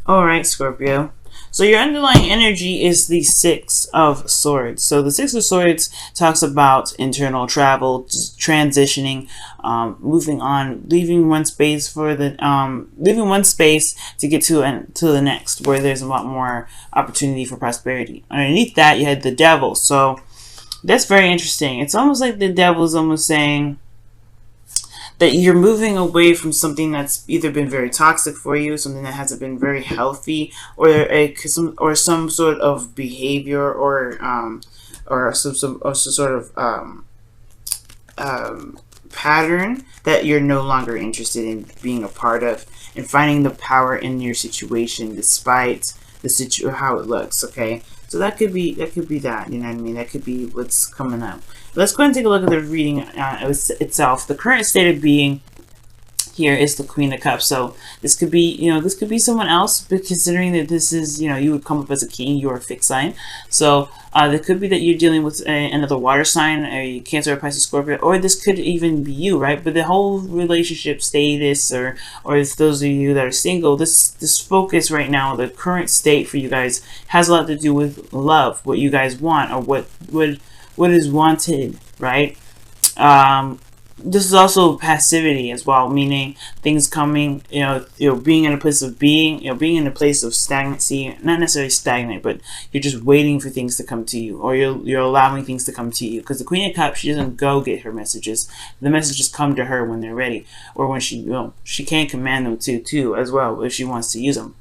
All right, Scorpio. So your underlying energy is the Six of Swords. So the Six of Swords talks about internal travel, transitioning, moving on, leaving one space for the leaving one space to get to the next, where there's a lot more opportunity for prosperity. Underneath that, you had the Devil. So that's very interesting. It's almost like the Devil is almost saying that you're moving away from something that's either been very toxic for you, something that hasn't been very healthy, or some sort of behavior or some sort of pattern that you're no longer interested in being a part of, and finding the power in your situation despite how it looks. Okay, so that. You know what I mean? That could be what's coming up. Let's go ahead and take a look at the reading itself. The current state of being here is the Queen of Cups. So this could be, this could be someone else, but considering that this is, you would come up as a king, you're a fixed sign. So it could be that you're dealing with another water sign, a Cancer, or Pisces, Scorpio, or this could even be you, right? But the whole relationship status, or if those of you that are single, this focus right now, the current state for you guys has a lot to do with love, what you guys want, or what is wanted, right? This is also passivity as well, meaning things coming, being in a place of being, being in a place of stagnancy, not necessarily stagnant, but you're just waiting for things to come to you, or you're allowing things to come to you. Because the Queen of Cups, she doesn't go get her messages. The messages come to her when they're ready, or when she can command them too, as well, if she wants to use them.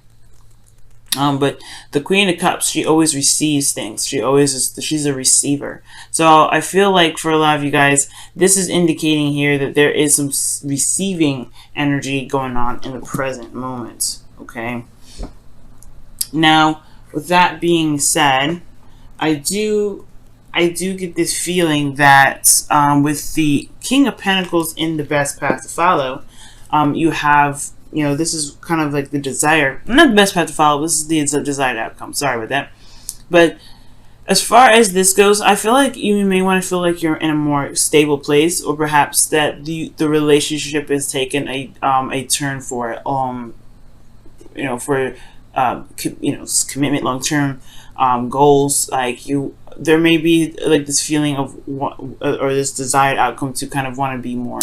But the Queen of Cups, she always receives things. She's a receiver. So I feel like for a lot of you guys, this is indicating here that there is some receiving energy going on in the present moment. Okay. Now, with that being said, I do get this feeling that with the King of Pentacles in the best path to follow, you have, this is kind of like the desire, not the best path to follow, this is the desired outcome. Sorry about that. But as far as this goes, I feel like you may want to feel like you're in a more stable place, or perhaps that the relationship has taken a turn for commitment, long term goals. Like there may be like this feeling of or this desired outcome to kind of want to be more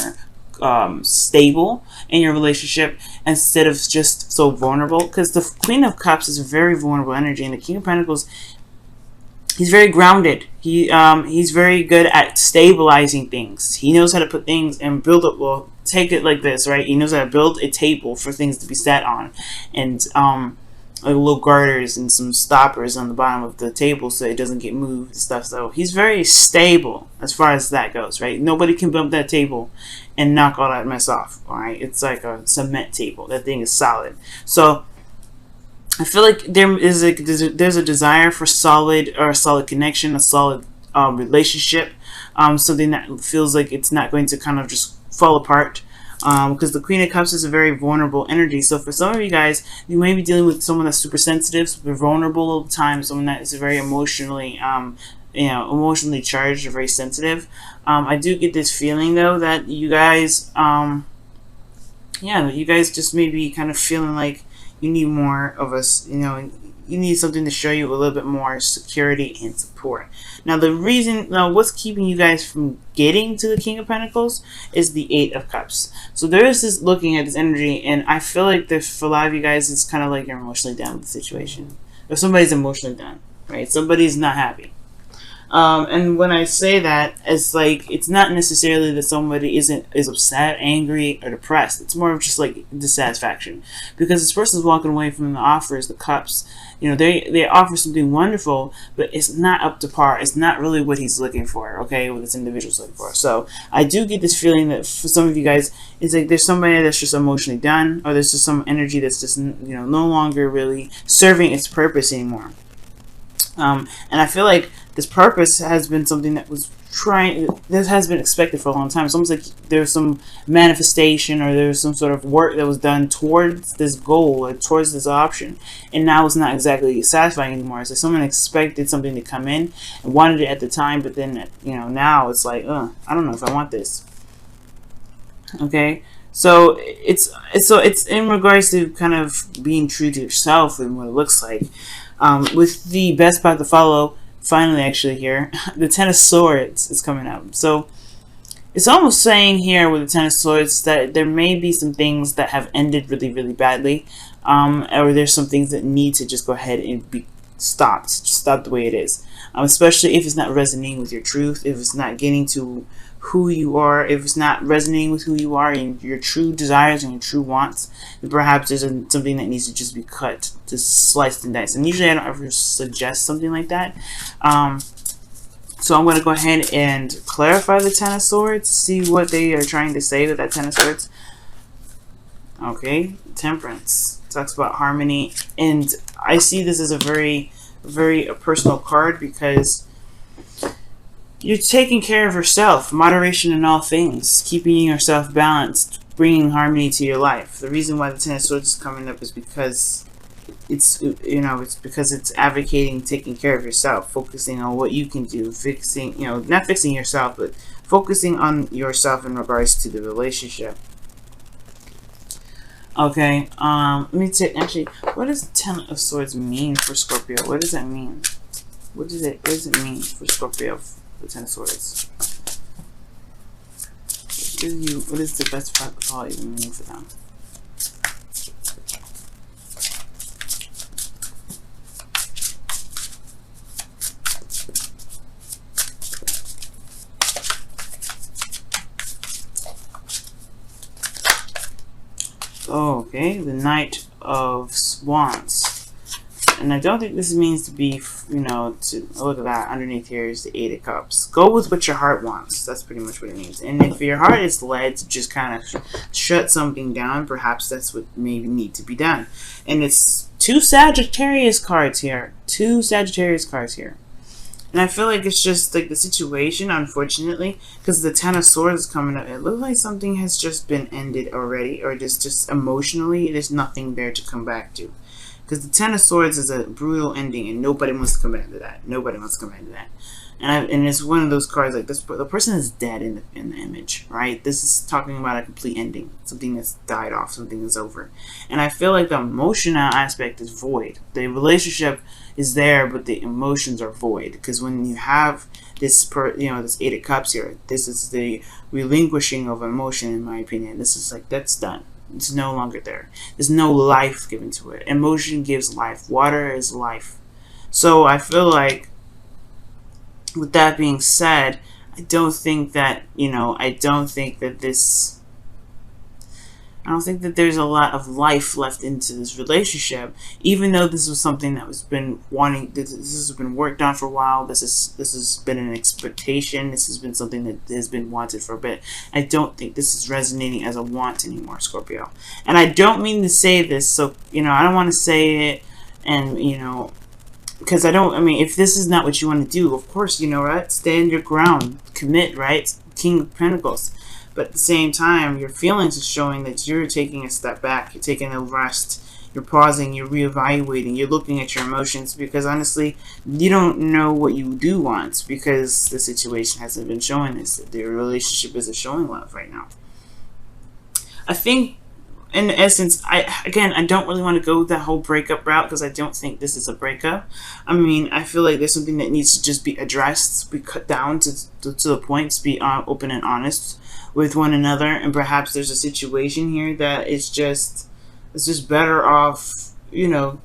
stable in your relationship instead of just so vulnerable, because the Queen of Cups is a very vulnerable energy, and the King of Pentacles, he's very grounded. He's very good at stabilizing things. He knows how to put things and build up. Well, take it like this, right? He knows how to build a table for things to be sat on, and like little garters and some stoppers on the bottom of the table so it doesn't get moved and stuff. So he's very stable as far as that goes, right? Nobody can bump that table and knock all that mess off. All right, it's like a cement table. That thing is solid. So I feel like there's a desire for a solid connection, a solid relationship, something that feels like it's not going to kind of just fall apart. Because the Queen of Cups is a very vulnerable energy. So for some of you guys, you may be dealing with someone that's super sensitive, super vulnerable all the time, someone that is very emotionally, emotionally charged or very sensitive. I do get this feeling though that you guys, you guys just may be kind of feeling like you need more of us, you need something to show you a little bit more security and support. Now what's keeping you guys from getting to the King of Pentacles is the Eight of Cups. So there is this looking at this energy, and I feel like for a lot of you guys, it's kind of like you're emotionally down with the situation. Or somebody's emotionally down, right? Somebody's not happy. And when I say that, it's like, it's not necessarily that somebody is upset, angry, or depressed. It's more of just like dissatisfaction, because this person's walking away from the offers, the cups. They offer something wonderful, but it's not up to par. It's not really what he's looking for, okay, what this individual's looking for. So I do get this feeling that for some of you guys, it's like there's somebody that's just emotionally done, or there's just some energy that's just, no longer really serving its purpose anymore. And I feel like this purpose has been something that has been expected for a long time. It's almost like there's some manifestation, or there's some sort of work that was done towards this goal, or towards this option, and now it's not exactly satisfying anymore. It's like someone expected something to come in and wanted it at the time, but then now it's like, I don't know if I want this. Okay, So it's in regards to kind of being true to yourself and what it looks like. With the best path to follow, finally, actually here, the Ten of Swords is coming up. So it's almost saying here with the Ten of Swords that there may be some things that have ended really, really badly, or there's some things that need to just go ahead and be stopped, stop the way it is. Especially if it's not resonating with your truth, if it's not getting to who you are, if it's not resonating with who you are and your true desires and your true wants, then perhaps there's something that needs to just be cut, just sliced and diced. And usually I don't ever suggest something like that. So I'm going to go ahead and clarify the Ten of Swords, see what they are trying to say with that Ten of Swords. Okay, Temperance talks about harmony, and I see this as a very, very personal card because you're taking care of yourself, moderation in all things, keeping yourself balanced, bringing harmony to your life. The reason why the Ten of Swords is coming up is because it's because it's advocating taking care of yourself, focusing on what you can do, fixing, not fixing yourself, but focusing on yourself in regards to the relationship. Okay, let me take, actually, what does the Ten of Swords mean for Scorpio? What does that mean? What does it mean for Scorpio, the Ten of Swords? What is the best part of all even mean for them? Okay, the Knight of Wands. And I don't think this means to be, to look at that. Underneath here is the Eight of Cups. Go with what your heart wants. That's pretty much what it means. And if your heart is led to just kind of shut something down, perhaps that's what may need to be done. And it's two Sagittarius cards here. And I feel like it's just like the situation, unfortunately, because the Ten of Swords is coming up. It looks like something has just been ended already, or just emotionally, there's nothing there to come back to. Because the Ten of Swords is a brutal ending, and nobody wants to come back to that. And it's one of those cards like this. The person is dead in the image, right? This is talking about a complete ending, something that's died off, something that's over. And I feel like the emotional aspect is void. The relationship is there, but the emotions are void. Because when you have this, this Eight of Cups here, this is the relinquishing of emotion, in my opinion. This is like, that's done. It's no longer there. There's no life given to it. Emotion gives life. Water is life. So I feel like, with that being said, I don't think that there's a lot of life left into this relationship, even though this was something that was been wanting. This has been worked on for a while. This has been an expectation. This has been something that has been wanted for a bit. I don't think this is resonating as a want anymore, Scorpio. And I don't mean to say this, so I don't want to say it, and because if this is not what you want to do, of course, right? Stand your ground, commit, right? King of Pentacles. But at the same time, your feelings are showing that you're taking a step back, you're taking a rest, you're pausing, you're reevaluating, you're looking at your emotions, because honestly, you don't know what you do want, because the situation hasn't been showing this. The relationship isn't showing love right now. I think, in essence, I don't really want to go that whole breakup route, because I don't think this is a breakup. I feel like there's something that needs to just be addressed, be cut down to the point, to be open and honest with one another. And perhaps there's a situation here that it's just better off, not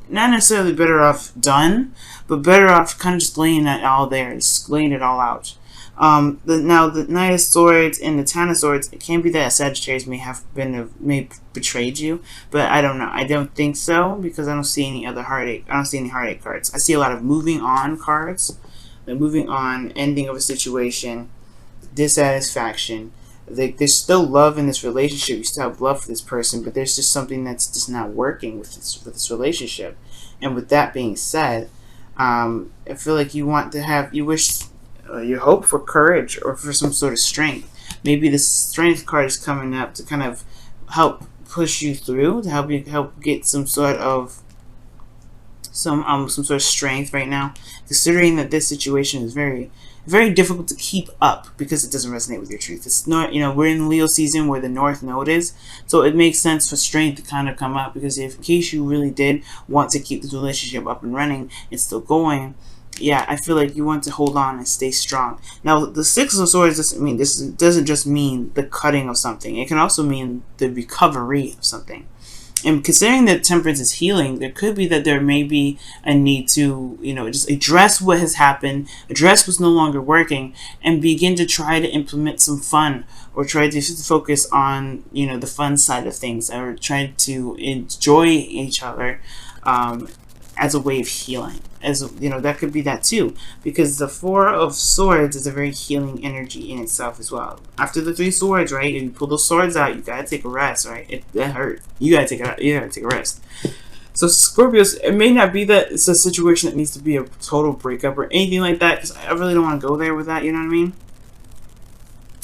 necessarily better off done, but better off kind of just laying that all there, just laying it all out. Now the Knight of Swords and the Ten of Swords, it can be that Sagittarius may betrayed you, but I don't know. I don't think so, because I don't see any other heartache. I don't see any heartache cards. I see a lot of moving on cards, the moving on, ending of a situation, dissatisfaction. There's still love in this relationship. You still have love for this person, but there's just something that's just not working with this relationship. And with that being said, I feel like you hope for courage or for some sort of strength. Maybe the Strength card is coming up to kind of help push you through, to help get some sort of strength right now, considering that this situation is very, very difficult to keep up because it doesn't resonate with your truth. It's not, you know, we're in Leo season where the North Node is, so it makes sense for strength to kind of come up, because if in case you really did want to keep this relationship up and running and still going, yeah, I feel like you want to hold on and stay strong. Now, the Six of Swords doesn't mean, this doesn't just mean the cutting of something. It can also mean the recovery of something. And considering that Temperance is healing, there could be that there may be a need to, you know, just address what has happened, address what's no longer working, and begin to try to implement some fun, or try to focus on, you know, the fun side of things, or try to enjoy each other as a way of healing. As you know, that could be that too, because the Four of Swords is a very healing energy in itself as well. After the Three Swords, right, if you pull those swords out, you gotta take a rest, right? That hurt. You gotta take a rest. So Scorpios, it may not be that it's a situation that needs to be a total breakup or anything like that, because I really don't want to go there with that. You know what I mean?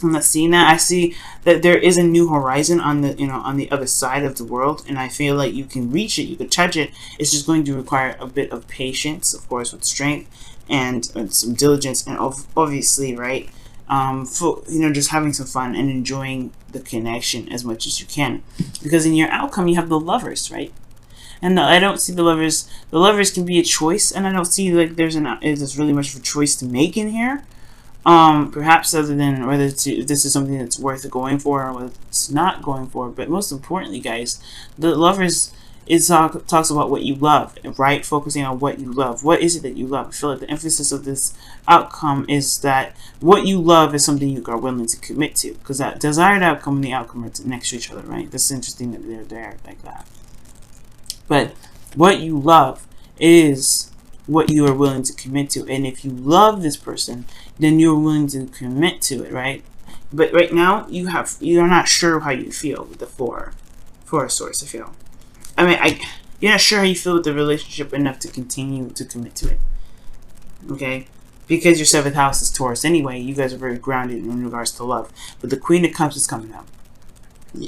I'm not seeing that. I see that there is a new horizon on the, you know, on the other side of the world, and I feel like you can reach it, you can touch it. It's just going to require a bit of patience, of course, with strength and some diligence, and obviously, right, for, you know, just having some fun and enjoying the connection as much as you can, because in your outcome you have the Lovers, right? And I don't see the Lovers. The Lovers can be a choice, and I don't see like there's really much of a choice to make in here. Perhaps other than whether this is something that's worth going for or whether it's not going for. But most importantly, guys, the Lovers talks about what you love, right? Focusing on what you love. What is it that you love? I feel like the emphasis of this outcome is that what you love is something you are willing to commit to, because that desired outcome and the outcome are next to each other, right? That's interesting that they're there like that. But what you love is what you are willing to commit to, and if you love this person, then you're willing to commit to it, right? But right now you're not sure how you feel with the four of Swords. I feel, you're not sure how you feel with the relationship enough to continue to commit to it, okay? Because your 7th house is Taurus anyway. You guys are very grounded in regards to love, but the Queen of Cups is coming up.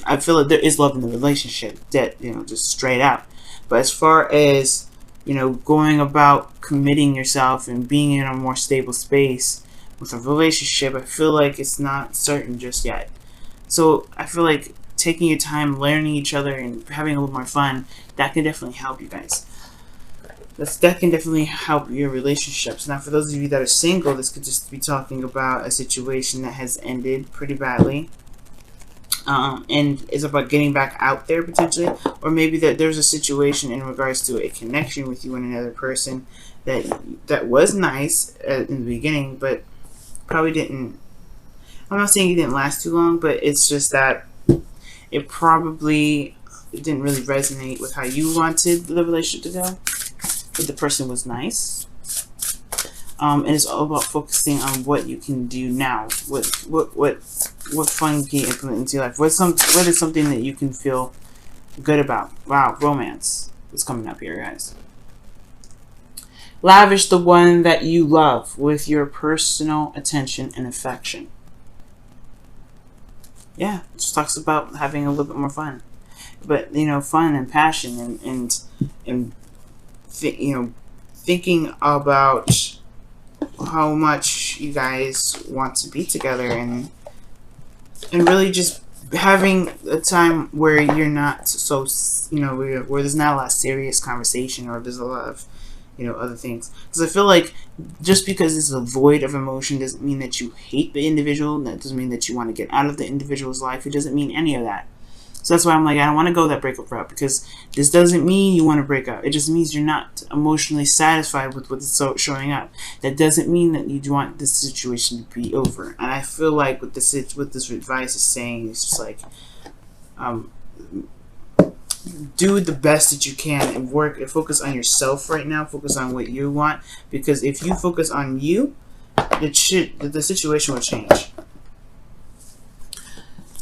I feel like there is love in the relationship, that, you know, just straight out. But as far as, you know, going about committing yourself and being in a more stable space with a relationship, I feel like it's not certain just yet. So I feel like taking your time, learning each other, and having a little more fun, that can definitely help you guys. That can definitely help your relationships. Now, for those of you that are single, this could just be talking about a situation that has ended pretty badly. And it's about getting back out there potentially, or maybe that there's a situation in regards to a connection with you and another person that was nice in the beginning, but probably didn't. I'm not saying it didn't last too long, but it's just that it didn't really resonate with how you wanted the relationship to go. But the person was nice. And it's all about focusing on what you can do now. What fun can you implement into your life? What is something that you can feel good about? Wow, romance is coming up here, guys. Lavish the one that you love with your personal attention and affection. Yeah, it just talks about having a little bit more fun. But, you know, fun and passion and you know, thinking about how much you guys want to be together, and really just having a time where you're not so, you know, where there's not a lot of serious conversation, or there's a lot of, you know, other things. Because I feel like just because it's a void of emotion doesn't mean that you hate the individual. That doesn't mean that you want to get out of the individual's life. It doesn't mean any of that. So that's why I'm like, I don't want to go that breakup route, because this doesn't mean you want to break up. It just means you're not emotionally satisfied with what's showing up. That doesn't mean that you want this situation to be over. And I feel like what this advice is saying is just like, do the best that you can and work and focus on yourself right now. Focus on what you want, because if you focus on you, the situation will change.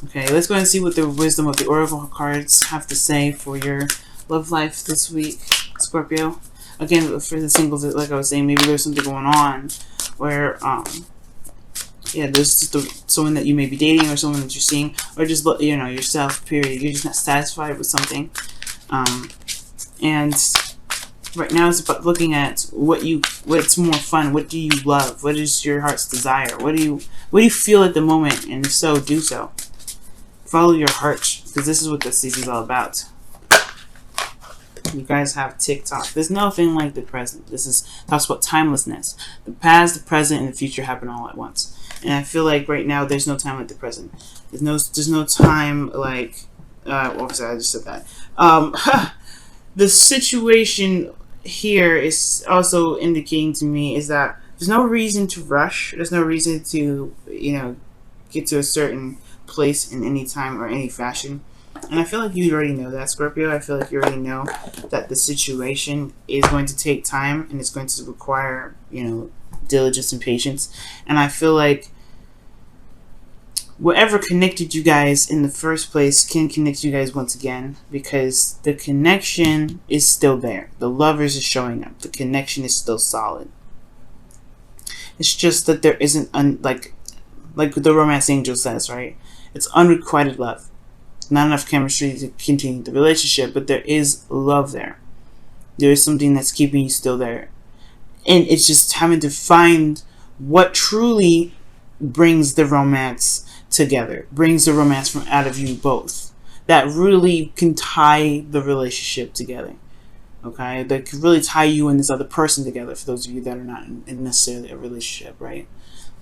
Okay, let's go ahead and see what the wisdom of the Oracle cards have to say for your love life this week, Scorpio. Again, for the singles, like I was saying, maybe there's something going on where, yeah, there's just someone that you may be dating, or someone that you're seeing, or just, you know, yourself, period. You're just not satisfied with something. And Right now it's about looking at what's more fun. What do you love? What is your heart's desire? What do you feel at the moment? And if so, do so. Follow your heart, because this is what this season is all about. You guys have TikTok. There's nothing like the present. Talks about timelessness. The past, the present, and the future happen all at once. And I feel like right now there's no time like the present. There's no time like obviously I just said that. The situation here is also indicating to me is that there's no reason to rush. There's no reason to, get to a certain place in any time or any fashion. And I feel like you already know that, Scorpio. I feel like you already know that the situation is going to take time and it's going to require, diligence and patience. And I feel like whatever connected you guys in the first place can connect you guys once again, because the connection is still there. The lovers is showing up. The connection is still solid. It's just that there isn't like the romance angel says, right? It's unrequited love. Not enough chemistry to continue the relationship, but there is love there. There is something that's keeping you still there. And it's just having to find what truly brings the romance together, brings the romance from out of you both, that really can tie the relationship together. Okay, that could really tie you and this other person together, for those of you that are not in necessarily a relationship, right?